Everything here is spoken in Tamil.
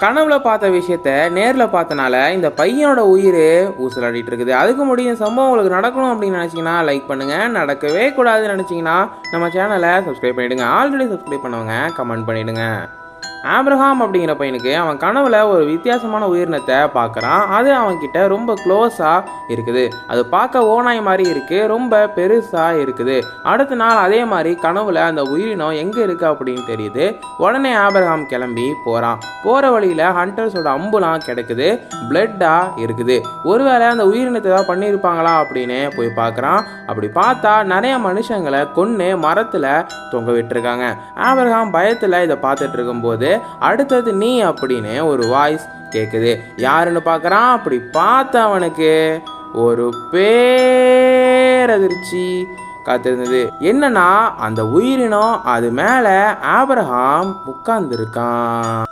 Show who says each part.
Speaker 1: கனவுல பார்த்த விஷயத்த நேரில் பார்த்தனால இந்த பையனோட உயிர் ஊசலாடிட்டு இருக்குது. அதுக்கு முடியும் சம்பவம் உங்களுக்கு நடக்கணும் அப்படின்னு நினச்சிங்கன்னா லைக் பண்ணுங்கள். நடக்கவே கூடாதுன்னு நினச்சிங்கன்னா நம்ம சேனலை சப்ஸ்கிரைப் பண்ணிவிடுங்க. ஆல்ரெடி சப்ஸ்கிரைப் பண்ணவங்க கமெண்ட் பண்ணிவிடுங்க. ஆப்ரஹாம் அப்படிங்கிற பையனுக்கு அவன் கனவுல ஒரு வித்தியாசமான உயிரினத்தை பார்க்குறான். அது அவன்கிட்ட ரொம்ப க்ளோஸாக இருக்குது. அது பார்க்க ஓநாய் மாதிரி இருக்குது, ரொம்ப பெருசாக இருக்குது. அடுத்த நாள் அதே மாதிரி கனவுல அந்த உயிரினம் எங்கே இருக்குது அப்படின்னு தெரியுது. உடனே ஆப்ரஹாம் கிளம்பி போகிறான். போகிற வழியில் ஹண்டர்ஸோட அம்புலாம் கிடக்குது, பிளட்டாக இருக்குது. ஒருவேளை அந்த உயிரினத்தை ஏதாவது பண்ணியிருப்பாங்களா அப்படின்னு போய் பார்க்குறான். அப்படி பார்த்தா நிறைய மனுஷங்களை கொன்று மரத்தில் தொங்க விட்டுருக்காங்க. ஆப்ரஹாம் பயத்தில் இதை பார்த்துட்டு இருக்கும்போது அடுத்தது நீ அப்படின்னு ஒரு வாய்ஸ் கேட்குது. யாருன்னு பார்க்குறான். அப்படி பார்த்த அவனுக்கு ஒரு பேரதிர்ச்சி காத்திருந்தது. என்னன்னா அந்த உயிரினம் அது மேலே ஆப்ரஹாம் உட்கார்ந்துருக்கான்.